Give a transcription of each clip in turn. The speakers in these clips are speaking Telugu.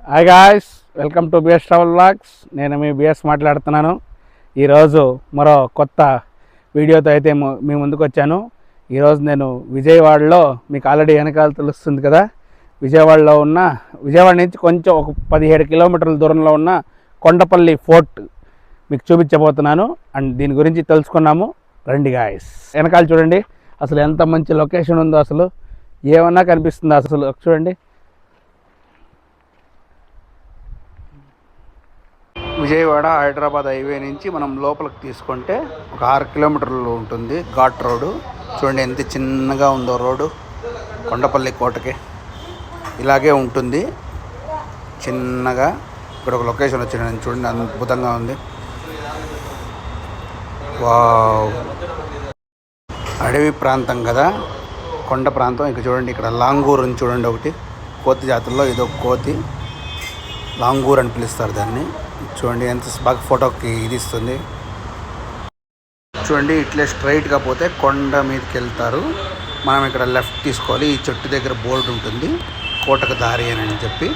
Hi guys, welcome to BS travel vlogs. నేను మీ బిఎస్ మాట్లాడుతున్నాను. ఈరోజు మరో కొత్త వీడియోతో అయితే మీ ముందుకు వచ్చాను. ఈరోజు నేను విజయవాడలో, మీకు ఆల్రెడీ వెనకాల తెలుస్తుంది కదా, విజయవాడ నుంచి కొంచెం ఒక 17 కిలోమీటర్ల దూరంలో ఉన్న కొండపల్లి ఫోర్ట్ మీకు చూపించబోతున్నాను. అండ్ దీని గురించి తెలుసుకున్నాము. రండి గాయ్స్, వెనకాల చూడండి అసలు ఎంత మంచి లొకేషన్ ఉందో. అసలు ఏమన్నా కనిపిస్తుందో అసలు చూడండి. విజయవాడ హైదరాబాద్ హైవే నుంచి మనం లోపలికి తీసుకుంటే ఒక 6 కిలోమీటర్లు ఉంటుంది ఘాట్ రోడ్డు. చూడండి ఎంత చిన్నగా ఉందో రోడ్డు. కొండపల్లి కోటకి ఇలాగే ఉంటుంది చిన్నగా. ఇక్కడ ఒక లొకేషన్ వచ్చింది చూడండి, అద్భుతంగా ఉంది. వావ్, అడవి ప్రాంతం కదా, కొండ ప్రాంతం. ఇక చూడండి ఇక్కడ లాంగూర్ అని చూడండి, ఒకటి కోతి జాతుల్లో ఇదొక కోతి, లాంగూర్ అని పిలుస్తారు దాన్ని. చూడండి ఎంత బాగా ఫోటోకి ఇది ఇస్తుంది. చూడండి ఇట్లే స్ట్రైట్గా పోతే కొండ మీదకి వెళ్తారు. మనం ఇక్కడ లెఫ్ట్ తీసుకోవాలి. ఈ చెట్టు దగ్గర బోర్డు ఉంటుంది, కోటకు దారి అని చెప్పి.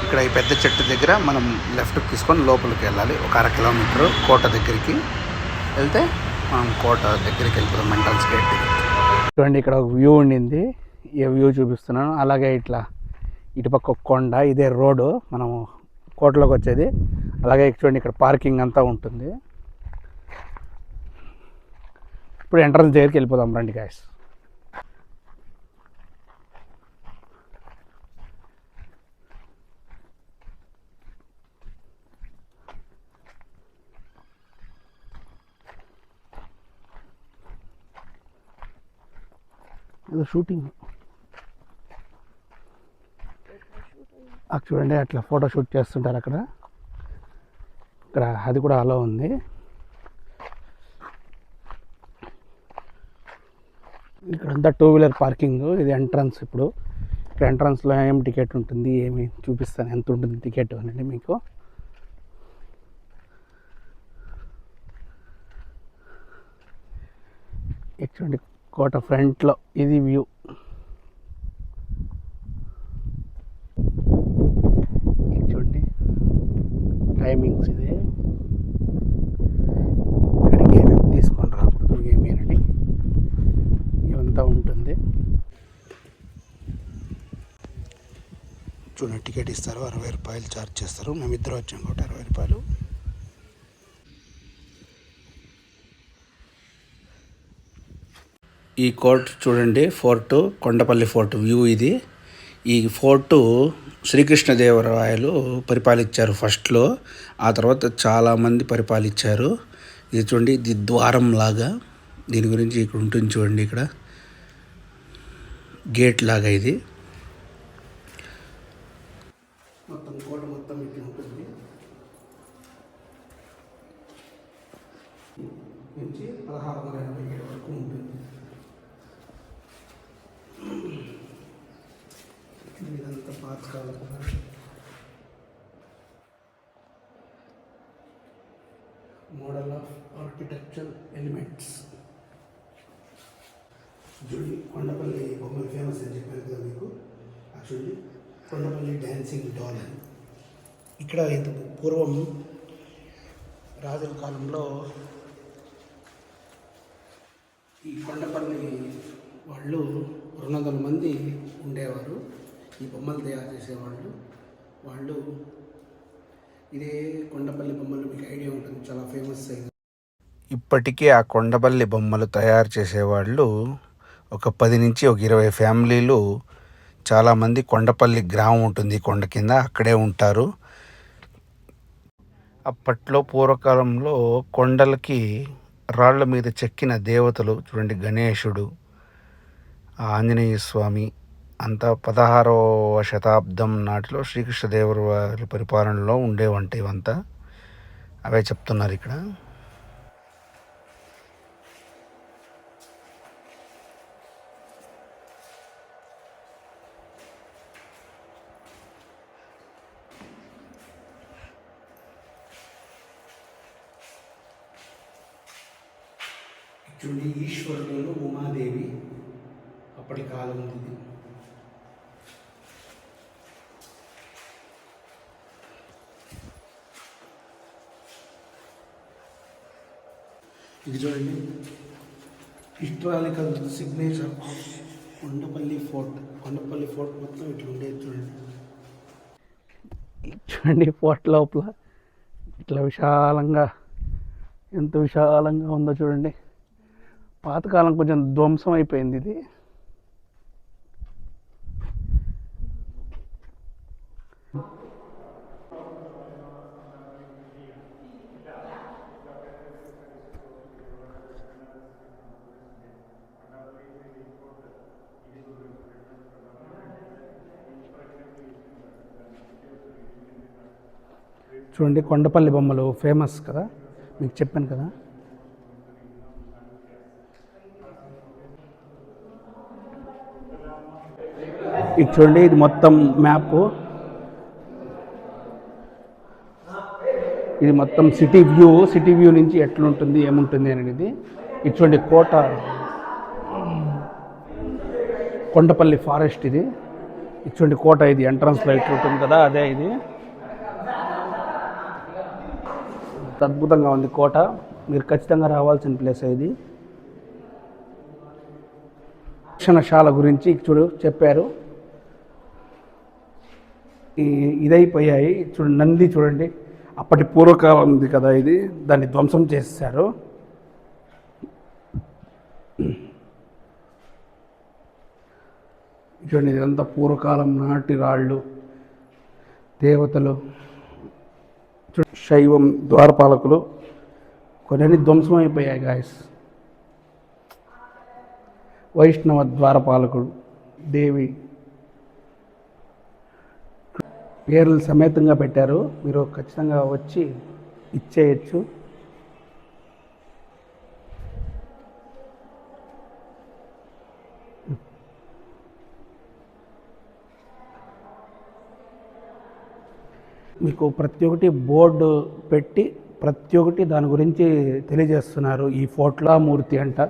ఇక్కడ ఈ పెద్ద చెట్టు దగ్గర మనం లెఫ్ట్కి తీసుకొని లోపలికి వెళ్ళాలి. ఒక 1/2 కిలోమీటరు కోట దగ్గరికి వెళ్తే మనం కోట దగ్గరికి వెళ్ళిపోతాం, ఎంట్రన్స్ గేట్. చూడండి ఇక్కడ ఒక వ్యూ ఉండింది, ఈ వ్యూ చూపిస్తున్నాను. అలాగే ఇటుపక్క కొండ, ఇదే రోడ్డు మనము కోటలోకి వచ్చేది. అలాగే చూడండి ఇక్కడ పార్కింగ్ అంతా ఉంటుంది. ఇప్పుడు ఎంట్రన్స్ దగ్గరికి వెళ్ళిపోదాం రండి గాయ్స్. ఇది షూటింగ్ చూడండి, అట్లా ఫోటో షూట్ చేస్తుంటారు అక్కడ. ఇక్కడ అది కూడా అలా ఉంది. ఇక్కడంతా 2 వీలర్ పార్కింగ్. ఇది ఎంట్రన్స్. ఇప్పుడు ఇక్కడ ఎంట్రన్స్లో ఏం టికెట్ ఉంటుంది, ఏమి చూపిస్తాను, ఎంత ఉంటుంది టికెట్ అనేది మీకు. చూడండి కోట ఫ్రంట్లో ఇది వ్యూ. చూడండి టైమింగ్స్ ఇది. ఇక్కడికి ఏమేమి తీసుకొని రాకూడదు, ఏమేనండి ఇవంతా ఉంటుంది. చూడండి టికెట్ ఇస్తారు, 60 రూపాయలు ఛార్జ్ చేస్తారు. మేమిద్దరు వచ్చాం కాబట్టి 60 రూపాయలు. ఈ కోట చూడండి, ఫోర్టు కొండపల్లి ఫోర్ట్ వ్యూ ఇది. ఈ ఫోర్టు శ్రీకృష్ణదేవరాయలు పరిపాలించారు ఫస్ట్లో. ఆ తర్వాత చాలామంది పరిపాలించారు. ఇది చూడండి, ఇది ద్వారం లాగా. దీని గురించి ఇక్కడ ఉంటుంది చూడండి, ఇక్కడ గేట్ లాగా ఇది. మొత్తం కోట మొత్తం ఇట్లా ఉంటుంది. నుంచి 1687 వరకు ఉంటుంది. ఇదంతా పాతకాలం మోడల్ ఆఫ్ ఆర్కిటెక్చర్ ఎలిమెంట్స్. చూడండి కొండపల్లి బొమ్మలు ఫేమస్ అని చెప్పాను కదా మీకు. యాక్చువల్లీ కొండపల్లి డ్యాన్సింగ్ డాల్ అని. ఇక్కడ ఇంత పూర్వం రాజుల కాలంలో ఈ కొండపల్లి వాళ్ళు 200 మంది ఉండేవారు. ఈ బొమ్మలు తయారు చేసేవాళ్ళు. వాళ్ళు ఇదే కొండపల్లి బొమ్మలు మీకు ఐడియా ఉంటుంది, చాలా ఫేమస్ అయింది. ఇప్పటికీ ఆ కొండపల్లి బొమ్మలు తయారు చేసేవాళ్ళు ఒక 10 నుంచి ఒక 20 ఫ్యామిలీలు, చాలామంది కొండపల్లి గ్రామం ఉంటుంది కొండ కింద, అక్కడే ఉంటారు. అప్పట్లో పూర్వకాలంలో కొండలకి రాళ్ల మీద చెక్కిన దేవతలు చూడండి, గణేశుడు, ఆంజనేయ స్వామి అంతా 16వ శతాబ్దం నాటిలో శ్రీకృష్ణదేవరాయల పరిపాలనలో ఉండేవంట. ఇవంతా అవే చెప్తున్నారు ఇక్కడ. చూడండి ఈశ్వరులలో ఉమాదేవి అప్పటి కాలం ఇది. ఇది చూడండి, historical signature of Kondapalli fort. Kondapalli fort మొత్తం ఇట్లా ఉండేది చూడండి. చూడండి ఫోర్ట్ లోపల ఇట్లా విశాలంగా, ఎంత విశాలంగా ఉందో చూడండి. పాతకాలం కొంచెం ధ్వంసం అయిపోయింది ఇది. చూడండి కొండపల్లి బొమ్మలు ఫేమస్ కదా, మీకు చెప్పాను కదా. ఇది చూడండి, ఇది మొత్తం మ్యాప్. ఇది మొత్తం సిటీ వ్యూ నుంచి ఎట్లుంటుంది ఏముంటుంది అనేది. ఇది చూడండి కోట, కొండపల్లి ఫారెస్ట్ ఇది. ఇది చూడండి కోట, ఇది ఎంట్రన్స్లో ఇట్లా ఉంటుంది కదా, అదే ఇది. అద్భుతంగా ఉంది కోట, మీరు ఖచ్చితంగా రావాల్సిన ప్లేస్ ఇది. శిక్షణశాల గురించి చూడు చెప్పారు. ఇదైపోయాయి. చూడండి నంది చూడండి, అప్పటి పూర్వకాలం ఉంది కదా ఇది, దాన్ని ధ్వంసం చేశారు. చూడండి ఇదంతా పూర్వకాలం నాటి రాళ్ళు, దేవతలు, శైవం ద్వారపాలకులు, కొన్ని ధ్వంసం అయిపోయాయి గాయస్. వైష్ణవ ద్వారపాలకుడు, దేవి పేర్లు సమేతంగా పెట్టారు. మీరు ఖచ్చితంగా వచ్చి ఇచ్చేయచ్చు. మీకు ప్రతి ఒక్కటి బోర్డు పెట్టి ప్రతి ఒక్కటి దాని గురించి తెలియజేస్తున్నారు. ఈ ఫోర్ట్లా మూర్తి అంట.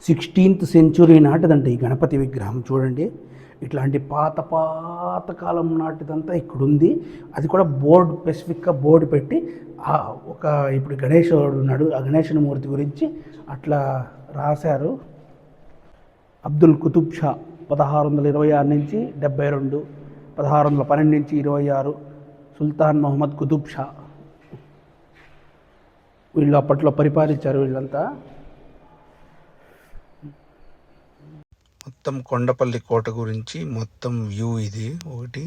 సిక్స్టీన్త్ సెంచురీ నాటిదంట ఈ గణపతి విగ్రహం. చూడండి ఇట్లాంటి పాత కాలం నాటిదంతా ఇక్కడ ఉంది. అది కూడా బోర్డు, స్పెసిఫిక్గా బోర్డు పెట్టి ఒక ఇప్పుడు గణేశుడు ఉన్నాడు, ఆ గణేశుని మూర్తి గురించి అట్లా రాశారు. అబ్దుల్ కుతుబ్ షా 1626 నుంచి 72, 1612 నుంచి 26, సుల్తాన్ మొహమ్మద్ కుతుబ్ షా, వీళ్ళు అప్పట్లో పరిపాలించారు వీళ్ళంతా. మొత్తం కొండపల్లి కోట గురించి మొత్తం వ్యూ ఇది. ఒకటి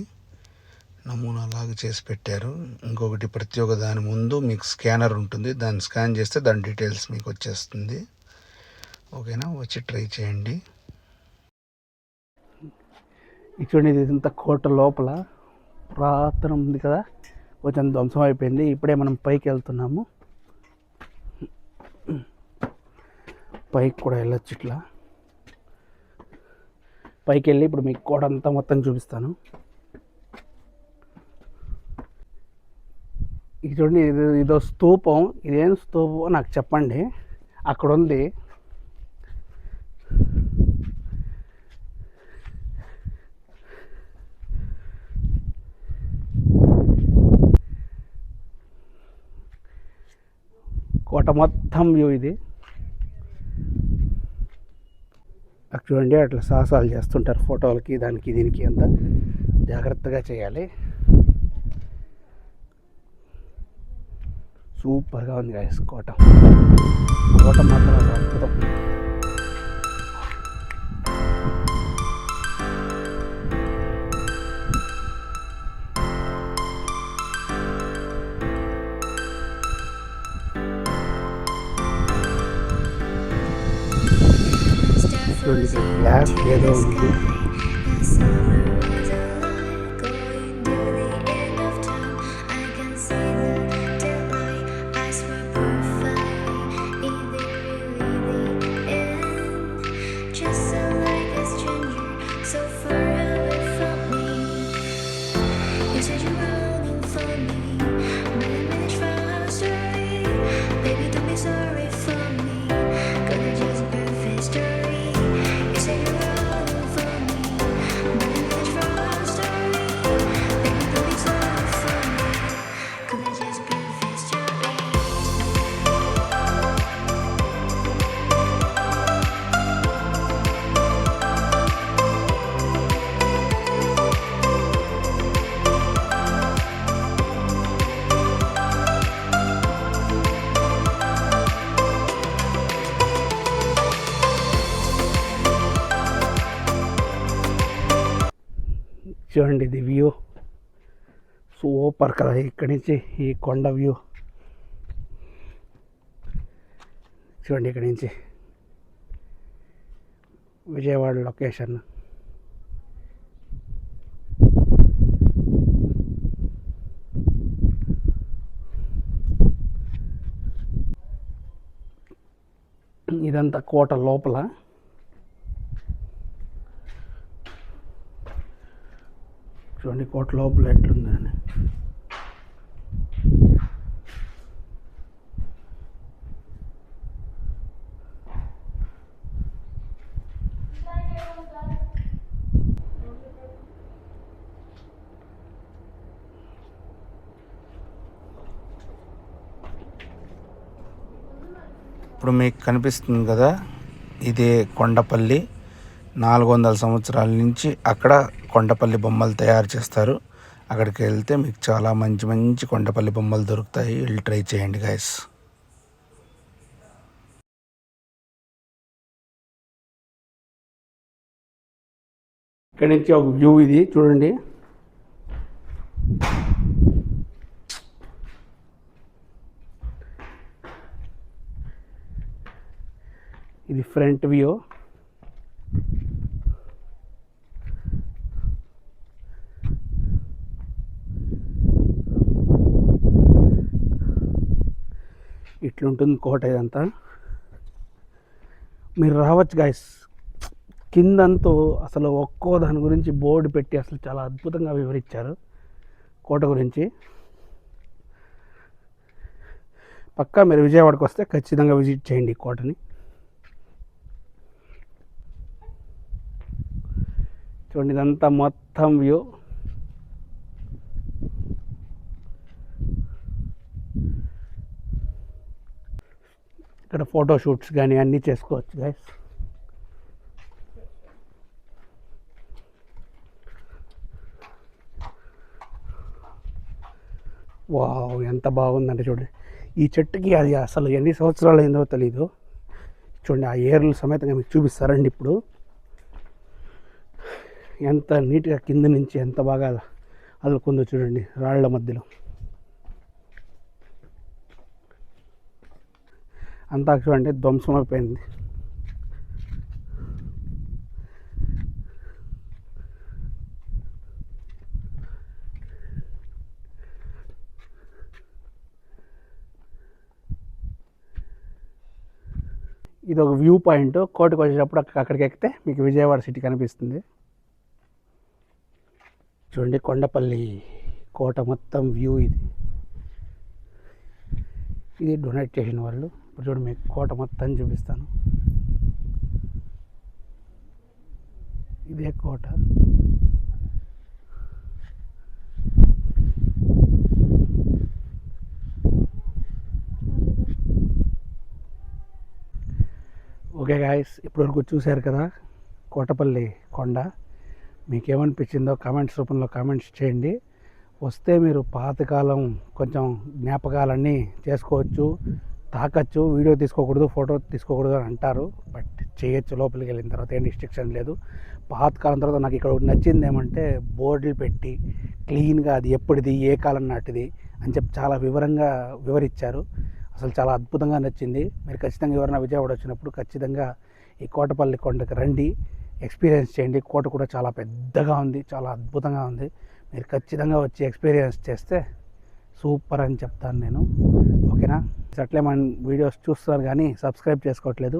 నమూనా లాగా చేసి పెట్టారు. ఇంకొకటి ప్రతి ఒక్క దాని ముందు మీకు స్కానర్ ఉంటుంది, దాన్ని స్కాన్ చేస్తే దాని డీటెయిల్స్ మీకు వచ్చేస్తుంది. ఓకేనా, వచ్చి ట్రై చేయండి. చూడండి ఇదంతా కోట లోపల పురాతనం ఉంది కదా, కొంచెం ధ్వంసం అయిపోయింది. ఇప్పుడే మనం పైకి వెళ్తున్నాము. పైకి కూడా వెళ్ళొచ్చు. ఇట్లా పైకి వెళ్ళి ఇప్పుడు మీకు కోట అంతా మొత్తం చూపిస్తాను. ఇది చూడండి, ఇదో స్తూపం. ఇదేం స్తూపం నాకు చెప్పండి. అక్కడ ఉంది. కోట మొత్తం వ్యూ ఇది. అక్కడ చూడండి అట్లా సాహసాలు చేస్తుంటారు ఫోటోలకి, దానికి దీనికి అంతా జాగ్రత్తగా చేయాలి. సూపర్గా ఉంది గాయస్ కోట. కోట మాత్రం అద్భుతం. గ్లాస్ ఏదో ఉంది. So far away from me, you said you're running for చూడండి ఇది వ్యూ సూపర్ కదా. ఇక్కడి నుంచి ఈ కొండ వ్యూ చూడండి. ఇక్కడి నుంచి విజయవాడ లొకేషన్. ఇదంతా కోట లోపల. చూడండి కోట లోపల ఎట్లుందండి. ఇప్పుడు మీకు కనిపిస్తుంది కదా, ఇదే కొండపల్లి. 400 సంవత్సరాల నుంచి అక్కడ కొండపల్లి బొమ్మలు తయారు చేస్తారు. అక్కడికి వెళ్తే మీకు చాలా మంచి మంచి కొండపల్లి బొమ్మలు దొరుకుతాయి. వెళ్ళి ట్రై చేయండి గైస్. ఇక్కడి నుంచి ఒక వ్యూ ఇది చూడండి. ఇది ఫ్రంట్ వ్యూ. ఇట్లుంటుంది కోట ఇదంతా. మీరు రావచ్చు గైస్. కిందంతా అసలు ఒక్కో దాని గురించి బోర్డు పెట్టి అసలు చాలా అద్భుతంగా వివరించారు కోట గురించి. పక్కా మీరు విజయవాడకు వస్తే ఖచ్చితంగా విజిట్ చేయండి కోటని. చూడండి ఇదంతా మొత్తం వ్యూ. ఇక్కడ ఫోటో షూట్స్ కానీ అన్నీ చేసుకోవచ్చు గైస్. వావ్ ఎంత బాగుందంటే చూడండి. ఈ చెట్టుకి అది అసలు ఎన్ని సంవత్సరాలు అయిందో తెలీదు. చూడండి ఆ ఏర్లు సమేతంగా మీకు చూపిస్తారండి. ఇప్పుడు ఎంత నీట్గా కింద నుంచి ఎంత బాగా అల్లుకుందో చూడండి రాళ్ల మధ్యలో. అంతా చూడండి ధ్వంసం అయిపోయింది. ఇది ఒక వ్యూ పాయింట్. కోటకు వచ్చేటప్పుడు అక్కడికి ఎక్కితే మీకు విజయవాడ సిటీ కనిపిస్తుంది. చూడండి కొండపల్లి కోట మొత్తం వ్యూ ఇది. ఇది డొనేట్ చేసిన వాళ్ళు. ఇప్పుడు చూడండి మీకు కోట మొత్తం చూపిస్తాను. ఇదే కోట. ఓకే గాయస్, ఇప్పటివరకు చూశారు కదా కోటపల్లి కొండ. మీకేమనిపించిందో కామెంట్స్ రూపంలో కామెంట్స్ చేయండి. వస్తే మీరు పాతకాలం కొంచెం జ్ఞాపకాలన్నీ చేసుకోవచ్చు, తాకచ్చు. వీడియో తీసుకోకూడదు, ఫోటో తీసుకోకూడదు అని అంటారు. బట్ చేయొచ్చు లోపలికి వెళ్ళిన తర్వాత. ఏం రిస్ట్రిక్షన్ లేదు. పాతకాలం తర్వాత నాకు ఇక్కడ నచ్చింది ఏమంటే బోర్డులు పెట్టి క్లీన్గా అది ఎప్పటిది ఏ కాలం నాటిది అని చెప్పి చాలా వివరంగా వివరించారు. అసలు చాలా అద్భుతంగా నచ్చింది. మీరు ఖచ్చితంగా ఎవరైనా విజయవాడ వచ్చినప్పుడు ఖచ్చితంగా ఈ కోటపల్లి కొండకి రండి, ఎక్స్పీరియన్స్ చేయండి. కోట కూడా చాలా పెద్దగా ఉంది, చాలా అద్భుతంగా ఉంది. మీరు ఖచ్చితంగా వచ్చి ఎక్స్పీరియన్స్ చేస్తే సూపర్ అని చెప్తాను నేను. ఓకేనా? అట్లే మన వీడియోస్ చూస్తారు కానీ సబ్స్క్రైబ్ చేసుకోవట్లేదు.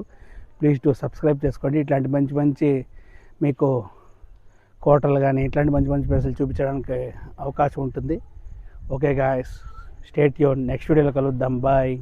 ప్లీజ్ డూ సబ్స్క్రైబ్ చేసుకోండి. ఇట్లాంటి మంచి మంచి మీకు కోటలు కానీ ఇట్లాంటి మంచి మంచి ప్లేసులు చూపించడానికి అవకాశం ఉంటుంది. Okay guys, stay tune. Next వీడియోలో కలుద్దాం. బాయ్.